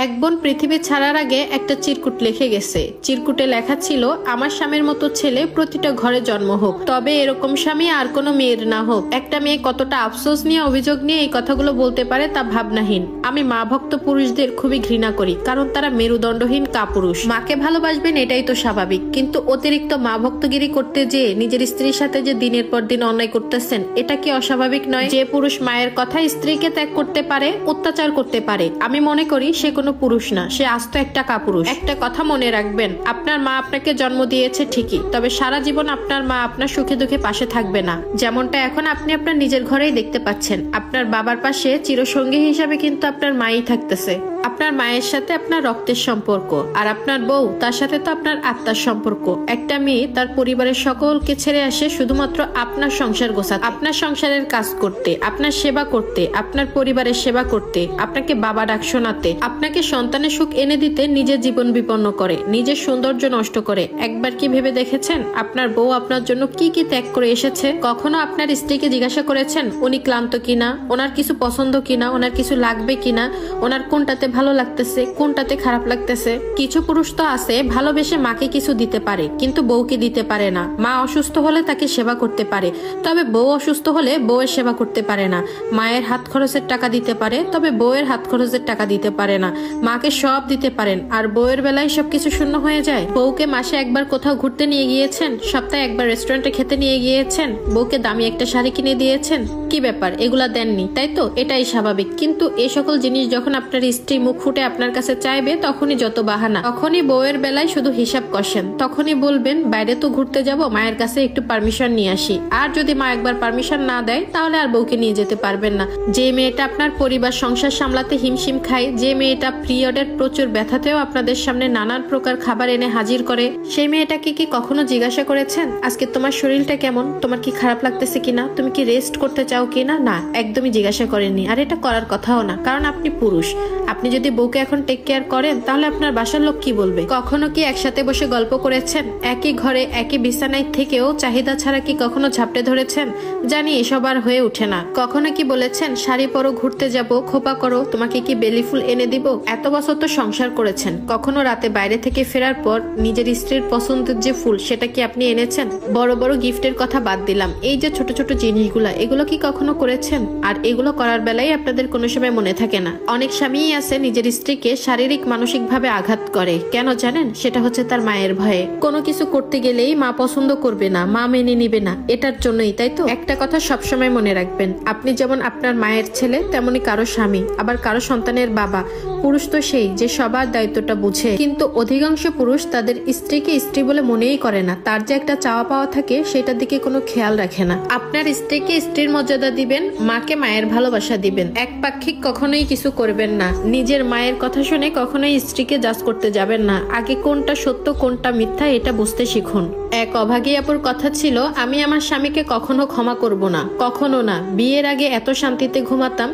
এক বোন পৃথিবী ছাড়ার আগে একটা চিরকুট লিখে গেছে। চিরকুটে লেখা ছিল, আমার স্বামীর মতো ছেলে প্রতিটা ঘরে জন্ম হোক, তবে এরকম স্বামী আর কোনো মেয়ের না হোক। একটা মেয়ে কতটা আফসোস নিয়ে, অভিযোগ নিয়ে এই কথাগুলো বলতে পারে তা ভাবনাহীন। আমি মা ভক্ত পুরুষদের খুবই ঘৃণা করি, কারণ তারা মেরুদণ্ডহীন কাপুরুষ। মাকে ভালোবাসবেন এটাই তো স্বাভাবিক, কিন্তু অতিরিক্ত মা ভক্তগিরি করতে যেয়ে নিজের স্ত্রীর সাথে যে দিনের পর দিন অন্যায় করতেছেন, এটা কি অস্বাভাবিক নয়? যে পুরুষ মায়ের কথা স্ত্রীকে ত্যাগ করতে পারে, অত্যাচার করতে পারে, আমি মনে করি সে কোনো পুরুষ না, সে আস্ত একটা কাপুরুষ। একটা কথা মনে রাখবেন, আপনার মা আপনাকে জন্ম দিয়েছে ঠিকই, তবে সারা জীবন আপনার মা আপনার সুখে দুঃখে পাশে থাকবে না। যেমনটা এখন আপনি আপনার নিজের ঘরেই দেখতে পাচ্ছেন, আপনার বাবার পাশে চিরসঙ্গী হিসাবে কিন্তু আপনার মাই থাকতেছে। আপনার মায়ের সাথে আপনার রক্তের সম্পর্ক, আর আপনার বউ তার সাথে তো আপনার আত্মার সম্পর্ক। একটা মেয়ে তার পরিবারের সকলকে ছেড়ে আসে শুধুমাত্র আপনার সংসার গোছাতে, আপনার সংসারের কাজ করতে, আপনার সেবা করতে, আপনার পরিবারের সেবা করতে, আপনাকে বাবা ডাক শোনাতে, আপনাকে সন্তানের সুখ এনে দিতে নিজের জীবন বিপন্ন করে, নিজের সৌন্দর্য নষ্ট করে। একবার কি ভেবে দেখেছেন আপনার বউ আপনার জন্য কি কি ত্যাগ করে এসেছে? কখনো আপনার স্ত্রীকে জিজ্ঞাসা করেছেন উনি ক্লান্ত কিনা, ওনার কিছু পছন্দ কিনা, ওনার কিছু লাগবে কিনা, ওনার কোনটাতে ভালো লাগতেছে, কোনটাতে খারাপ লাগতেছে? কিছু পুরুষ তো আছে ভালোবেসে মাকে কিছু দিতে পারে, কিন্তু বউকে দিতে পারে না। মা অসুস্থ হলে তাকে সেবা করতে পারে, তবে বউ অসুস্থ হলে বউয়ের সেবা করতে পারে না। মায়ের হাত খরচের টাকা দিতে পারে, তবে বউয়ের হাত খরচের টাকা দিতে পারে না। মাকে সব দিতে পারেন, আর বউয়ের বেলায় সবকিছু শূন্য হয়ে যায়। বউকে মাসে একবার কোথাও ঘুরতে নিয়ে গিয়েছেন, সপ্তাহে একবার রেস্টুরেন্টে খেতে নিয়ে গিয়েছেন, বউকে দামি একটা শাড়ি কিনে দিয়েছেন, কি ব্যাপার এগুলা দেননি, তাই তো? এটাই স্বাভাবিক। কিন্তু এই সকল জিনিস যখন আপনার স্ত্রী মুখ ফুটে আপনার কাছে চাইবে, তখনই যত বাহানা, তখনই বউয়ের বেলায় শুধু হিসাব কষেন। তখনই বলবেন বাইরে তো ঘুরতে যাব, মায়ের কাছে একটু পারমিশন নিয়ে আসি। আর যদি মা একবার পারমিশন না দেয়, তাহলে আর বউকে নিয়ে যেতে পারবেন না। যে মেয়েটা আপনার পরিবার সংসার সামলাতে হিমশিম খায়, যে মেয়েটা পিরিয়ডের প্রচুর ব্যথাতেও আপনাদের সামনে নানান প্রকার খাবার এনে হাজির করে, সেই মেয়েটাকে কি কখনো জিজ্ঞাসা করেছেন আজকে তোমার শরীরটা কেমন, তোমার কি খারাপ লাগতেছে কিনা, তুমি কি রেস্ট করতে চাও কিনা? না, একদমই জিজ্ঞাসা করেননি। আর এটা করার কথাও না, কারণ আপনি পুরুষ। আপনি যদি বউকে এখন টেক কেয়ার করেন, তাহলে আপনার বাসার লোক কি বলবে? কখনো কি একসাথে বসে গল্প করেছেন? একই ঘরে একই বিছানায় থেকেও চাহিদা ছাড়া কি কখনো ঝাপটে ধরেছেন? জানি এসব আর হয়ে ওঠে না। কখনো কি বলেছেন শাড়ি পরো, ঘুরতে যাব, খোপা করো, তোমাকে কি বেলি ফুল এনে দিব? এত বছর তো সংসার করেছেন, কখনো রাতে বাইরে থেকে ফেরার পর নিজের স্ত্রীর পছন্দের যে ফুল, সেটা কি আপনি এনেছেন? বড় বড় গিফটের কথা বাদ দিলাম, এই যে ছোট ছোট জিনিসগুলা, এগুলো কি কখনো করেছেন? আর এগুলো করার বেলায় আপনাদের কোনো সময় মনে থাকে না। অনেক স্বামীই আছে নিজের স্ত্রীকে শারীরিক মানসিক ভাবে আঘাত করে, কেন জানেন? সেটা হচ্ছে তার মায়ের ভয়ে। কোনো কিছু করতে গেলেই মা পছন্দ করবে না, মা মেনে নিবে না, এটার জন্যই, তাই তো? একটা কথা সবসময় মনে রাখবেন, আপনি যেমন আপনার মায়ের ছেলে, তেমনি কারো স্বামী, আবার কারো সন্তানের বাবা। পুরুষ তো সেই যে সবার দায়িত্বটা বুঝে, কিন্তু অধিকাংশ পুরুষ তাদের স্ত্রীকে স্ত্রী বলে মনেই করে না। তার যে একটা চাওয়া পাওয়া থাকে, সেটার দিকে কোনো খেয়াল রাখে না। আপনার স্ত্রীকে স্ত্রীর মর্যাদা দিবেন, মাকে মায়ের ভালোবাসা দিবেন, একপাক্ষিক কখনোই কিছু করবেন না। নিজের মায়ের কথা শুনে কখনোই স্ত্রীকে জাজ করতে যাবেন না। আগে কোনটা সত্য কোনটা মিথ্যা এটা বুঝতে শিখুন। এক অভাগী আপুর কথা ছিল, আমি আমার স্বামীকে কখনো ক্ষমা করব না, কখনো না। বিয়ের আগে এত শান্তিতে ঘুমাতাম,